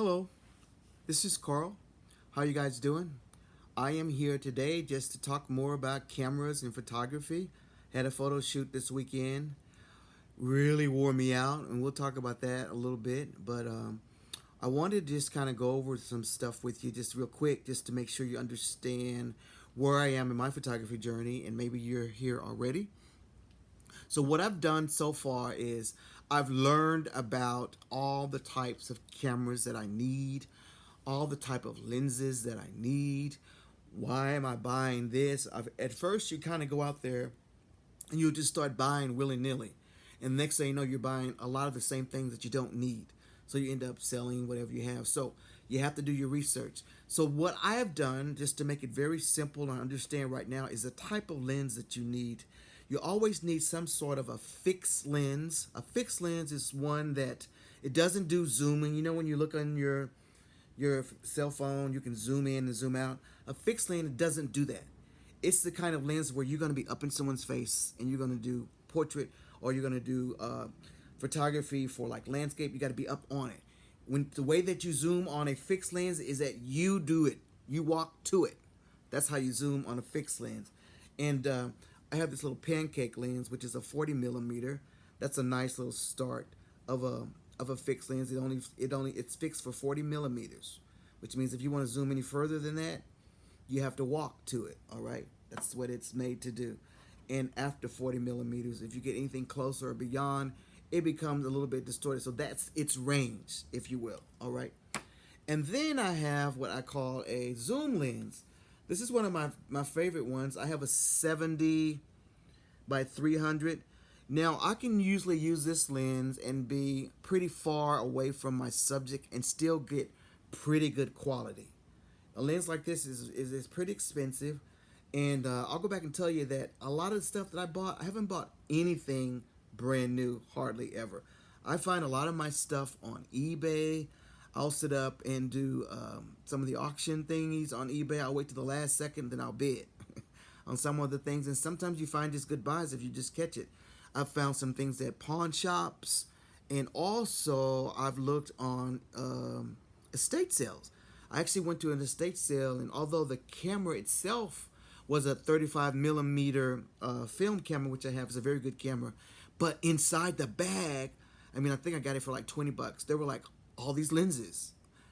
Hello, this is Carl. How you guys doing? I am here today just to talk more about cameras and photography. Had a photo shoot this weekend. Really wore me out, and we'll talk about that a little bit. But I wanted to just kind of go over some stuff with you just real quick, just to make sure you understand where I am in my photography journey, and maybe you're here already. So what I've done so far is I've learned about all the types of cameras that I need, all the type of lenses that I need. Why am I buying this? At first, you kind of go out there and you just start buying willy nilly, and next thing you know, you're buying a lot of the same things that you don't need. So you end up selling whatever you have. So you have to do your research. So what I have done, just to make it very simple and understand right now, is the type of lens that you need. You always need some sort of a fixed lens. A fixed lens is one that it doesn't do zooming. You know, when you look on your cell phone, you can zoom in and zoom out. A fixed lens doesn't do that. It's the kind of lens where you're going to be up in someone's face and you're going to do portrait, or you're going to do photography for like landscape. You got to be up on it. When the way that you zoom on a fixed lens is that you do it, you walk to it. That's how you zoom on a fixed lens. And I have this little pancake lens, which is a 40 millimeter. That's a nice little start of a fixed lens. It's fixed for 40 millimeters, which means if you want to zoom any further than that, you have to walk to it. All right, that's what it's made to do. And after 40 millimeters, if you get anything closer or beyond, it becomes a little bit distorted. So that's its range, if you will. All right. And then I have what I call a zoom lens. This is one of my favorite ones. I have a 70 by 300. Now, I can usually use this lens and be pretty far away from my subject and still get pretty good quality. A lens like this is pretty expensive. And I'll go back and tell you that a lot of the stuff that I bought, I haven't bought anything brand new, hardly ever. I find a lot of my stuff on eBay. I'll sit up and do some of the auction thingies on eBay. I'll wait to the last second, then I'll bid on some of the things. And sometimes you find just good buys if you just catch it. I've found some things at pawn shops, and also I've looked on estate sales. I actually went to an estate sale, and although the camera itself was a 35 millimeter film camera, which I have, is a very good camera, but inside the bag, I mean, I think I got it for like 20 bucks. There were like all these lenses.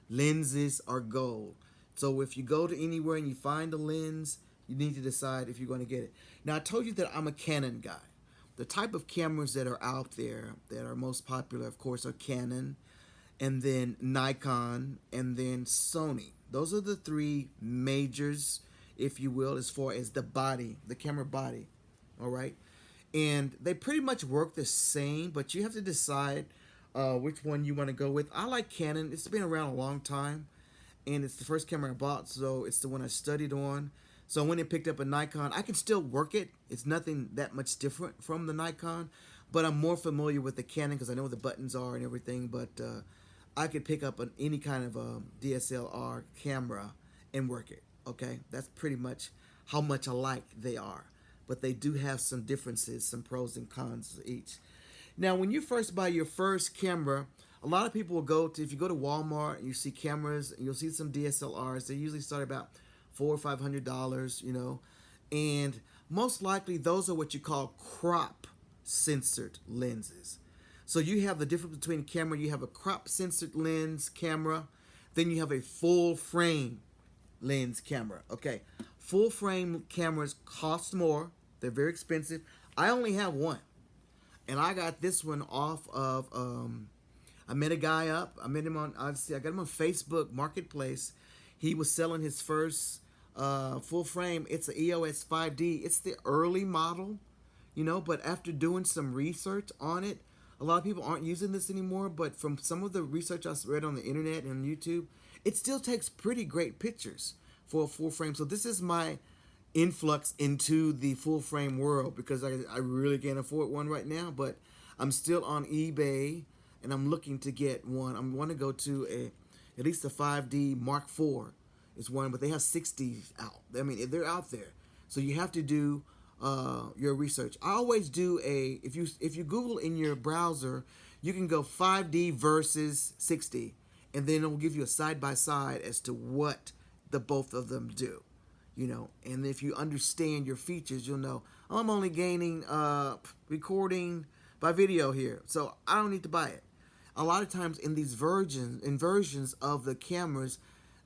Lenses are gold. So if you go to anywhere and you find a lens, you need to decide if you're going to get it. Now, I told you that I'm a Canon guy. The type of cameras that are out there that are most popular, of course, are Canon, and then Nikon, and then Sony. Those are the three majors, if you will, as far as the body, the camera body. All right? And they pretty much work the same, but you have to decide which one you want to go with. I like Canon. It's been around a long time, and it's the first camera I bought, so it's the one I studied on. So when I picked up a Nikon, I can still work it. It's nothing that much different from the Nikon, but I'm more familiar with the Canon because I know what the buttons are and everything. But I could pick up any kind of DSLR camera and work it. Okay, that's pretty much how much alike they are. But they do have some differences, some pros and cons each. Now, when you first buy your first camera, a lot of people will if you go to Walmart and you see cameras, and you'll see some DSLRs. They usually start about $400 or $500, and most likely those are what you call crop censored lenses. So you have the difference between a camera. You have a crop censored lens camera, then you have a full frame lens camera. Okay, full frame cameras cost more. They're very expensive. I only have one, and I got this one off of I met a guy up. I met him on, obviously I got him on Facebook Marketplace. He was selling his first full frame. It's an EOS 5D. It's the early model, but after doing some research on it, a lot of people aren't using this anymore, but from some of the research I read on the internet and on YouTube, it still takes pretty great pictures for a full frame. So this is my influx into the full frame world, because I really can't afford one right now, but I'm still on eBay and I'm looking to get one. I want to go to at least a 5D Mark IV is one, but they have 60s out. I mean, they're out there. So you have to do your research. I always do if you Google in your browser, you can go 5D versus 60, and then it will give you a side-by-side as to what the both of them do. And if you understand your features, you'll know, oh, I'm only gaining recording by video here, so I don't need to buy it. A lot of times in these versions of the cameras,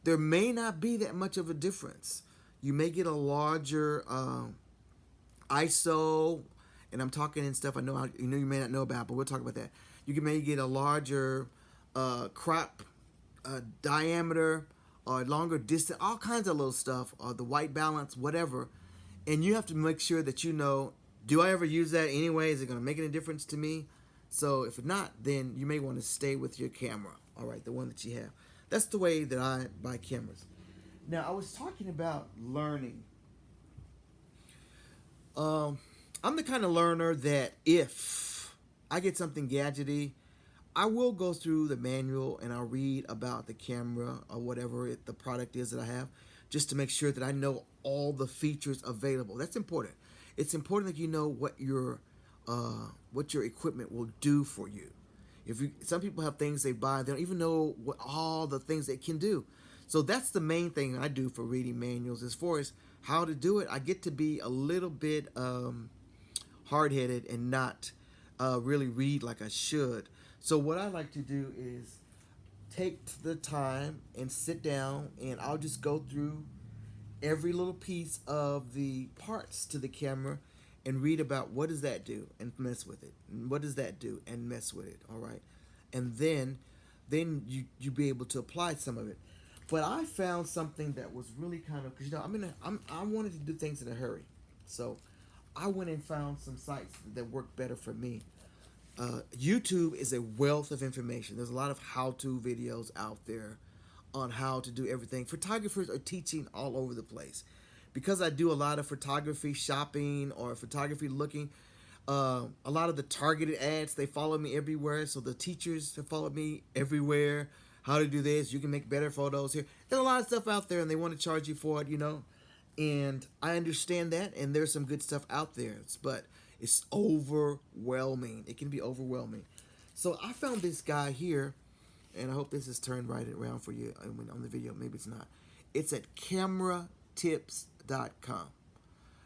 there may not be that much of a difference. You may get a larger ISO, and I'm talking in stuff I know you may not know about, but we'll talk about that. You may get a larger crop diameter, or longer distance, all kinds of little stuff, or the white balance, whatever. And you have to make sure that do I ever use that anyway? Is it going to make any difference to me? So if not, then you may want to stay with your camera, all right, the one that you have. That's the way that I buy cameras. Now, I was talking about learning. I'm the kind of learner that if I get something gadgety, I will go through the manual and I'll read about the camera or whatever the product is that I have, just to make sure that I know all the features available. That's important. It's important that you know what your equipment will do for you. Some people have things they buy, they don't even know what all the things they can do. So that's the main thing I do for reading manuals. As far as how to do it, I get to be a little bit hard-headed and not really read like I should. So what I like to do is take the time and sit down, and I'll just go through every little piece of the parts to the camera and read about what does that do and mess with it, and what does that do and mess with it. All right, and then you be able to apply some of it. But I found something that was really kind of, because I wanted to do things in a hurry, so I went and found some sites that work better for me. YouTube is a wealth of information. There's a lot of how-to videos out there on how to do everything. Photographers are teaching all over the place. Because I do a lot of photography shopping or photography looking, a lot of the targeted ads, they follow me everywhere. So the teachers have followed me everywhere. How to do this, you can make better photos here. There's a lot of stuff out there and they want to charge you for it, And I understand that, and there's some good stuff out there. But it's overwhelming. It can be overwhelming. So I found this guy here, and I hope this is turned right around for you on the video. Maybe it's not. It's at cameratips.com.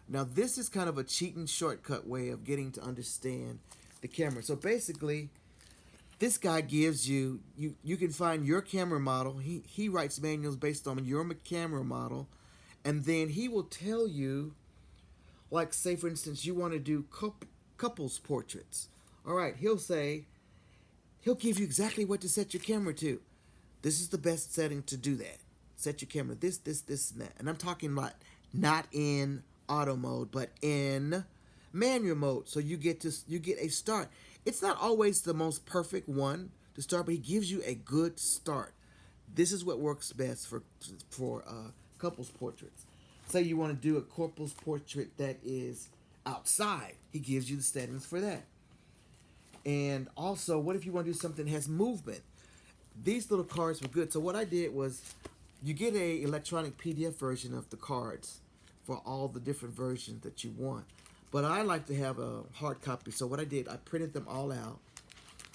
Now, this is kind of a cheating shortcut way of getting to understand the camera. So basically, this guy gives you can find your camera model. He writes manuals based on your camera model, and then he will tell you, like, say, for instance, you want to do couples portraits. All right, he'll give you exactly what to set your camera to. This is the best setting to do that. Set your camera this, and that. And I'm talking about not in auto mode, but in manual mode. So you get a start. It's not always the most perfect one to start, but he gives you a good start. This is what works best for couples portraits. Say you want to do a couples portrait that is outside. He gives you the settings for that. And also, what if you want to do something that has movement? These little cards were good. So what I did was, you get a electronic PDF version of the cards for all the different versions that you want. But I like to have a hard copy. So what I did, I printed them all out,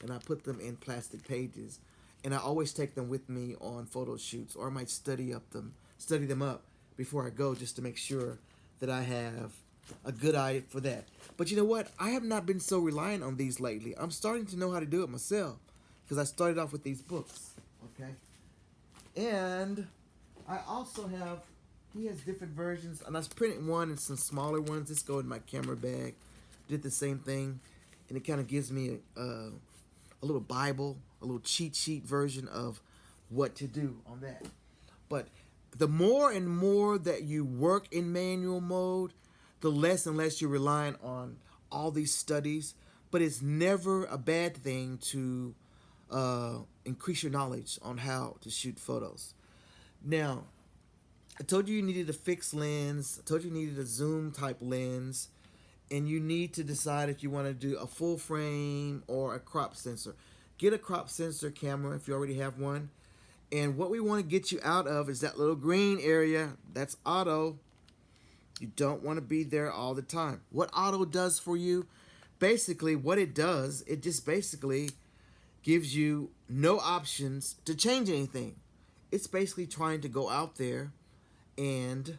and I put them in plastic pages. And I always take them with me on photo shoots, or I might study them up before I go, just to make sure that I have a good eye for that. But you know what? I have not been so reliant on these lately. I'm starting to know how to do it myself, because I started off with these books, okay? And I also have, he has different versions, and I was printing one and some smaller ones. This go in my camera bag. Did the same thing, and it kind of gives me a little Bible, a little cheat sheet version of what to do on that. But the more and more that you work in manual mode, the less and less you're relying on all these studies. But it's never a bad thing to increase your knowledge on how to shoot photos. Now, I told you needed a fixed lens. I told you needed a zoom type lens. And you need to decide if you want to do a full frame or a crop sensor. Get a crop sensor camera if you already have one. And what we want to get you out of is that little green area. That's auto. You don't want to be there all the time. What auto does for you, basically what it does, it just basically gives you no options to change anything. It's basically trying to go out there and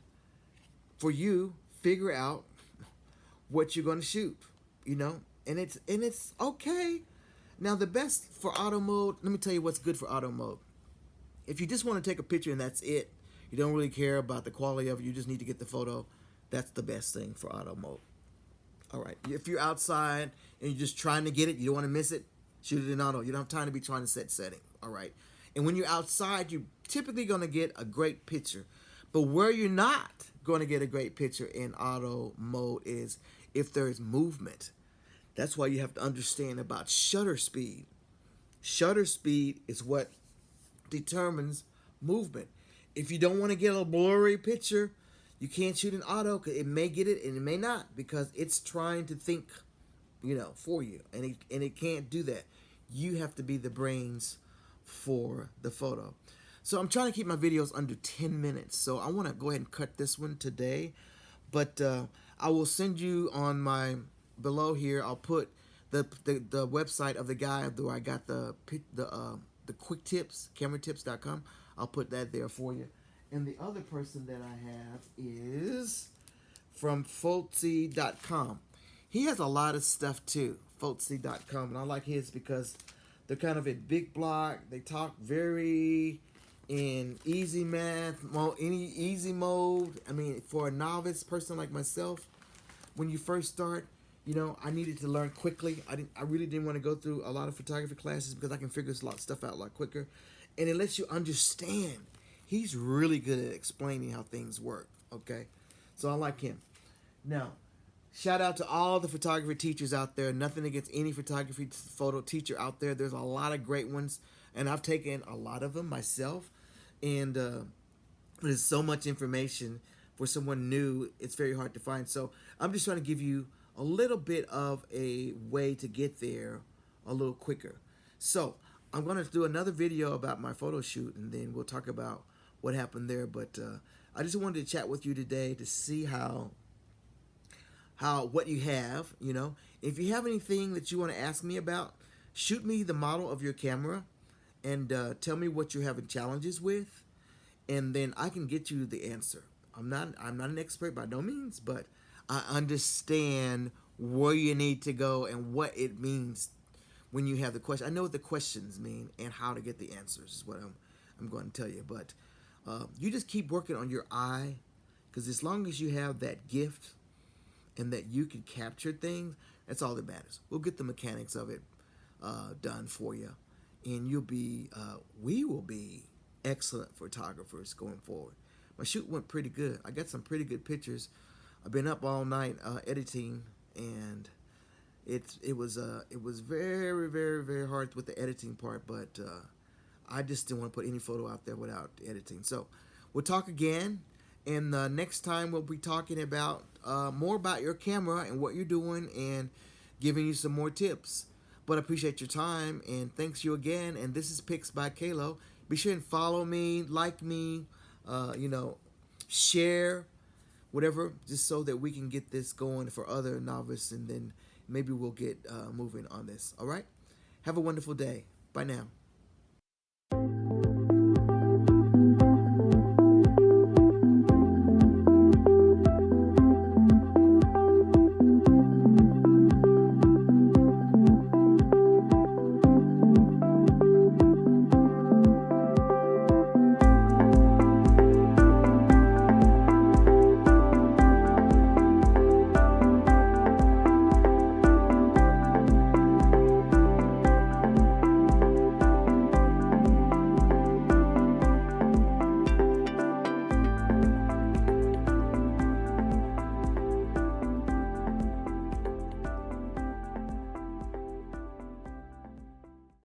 for you figure out what you're going to shoot, you know, and it's okay. Now the best for auto mode, let me tell you what's good for auto mode. If you just want to take a picture and that's it, you don't really care about the quality of it, you just need to get the photo, that's the best thing for auto mode. All right, if you're outside and you're just trying to get it, you don't want to miss it, shoot it in auto. You don't have time to be trying to set setting. All right, and when you're outside, you're typically going to get a great picture. But where you're not going to get a great picture in auto mode is if there is movement. That's why you have to understand about shutter speed. Shutter speed is what determines movement. If you don't want to get a blurry picture, you can't shoot in auto because it may get it and it may not because it's trying to think, for you, and it can't do that. You have to be the brains for the photo. So I'm trying to keep my videos under 10 minutes. So I want to go ahead and cut this one today, but I will send you on my below here. I'll put the website of the guy where I got the quick tips, cameratips.com. I'll put that there for you. And the other person that I have is from Foltzy.com. He has a lot of stuff too, Foltzy.com. And I like his because they're kind of a big block. They talk very in easy math, any easy mode. I mean, for a novice person like myself, when you first start, I needed to learn quickly. I really didn't want to go through a lot of photography classes because I can figure a lot of stuff out a lot quicker. And it lets you understand. He's really good at explaining how things work, okay? So I like him. Now, shout out to all the photography teachers out there. Nothing against any photography photo teacher out there. There's a lot of great ones, and I've taken a lot of them myself. And there's so much information for someone new, it's very hard to find. So I'm just trying to give you a little bit of a way to get there a little quicker. So I'm going to do another video about my photo shoot, and then we'll talk about what happened there. But I just wanted to chat with you today to see how what you have. If you have anything that you want to ask me about, shoot me the model of your camera and tell me what you're having challenges with, and then I can get you the answer. I'm not an expert by no means, but I understand where you need to go and what it means when you have the question. I know what the questions mean and how to get the answers is what I'm going to tell you. But you just keep working on your eye, because as long as you have that gift and that you can capture things, that's all that matters. We'll get the mechanics of it done for you, and we will be excellent photographers going forward. My shoot went pretty good. I got some pretty good pictures. I've been up all night editing, and it was very, very, very hard with the editing part, but I just didn't want to put any photo out there without editing. So we'll talk again, and next time we'll be talking about more about your camera and what you're doing and giving you some more tips. But I appreciate your time, and thanks you again. And this is Pics by Kalo. Be sure and follow me, like me, share, whatever, just so that we can get this going for other novices, and then maybe we'll get moving on this. All right? Have a wonderful day. Bye now.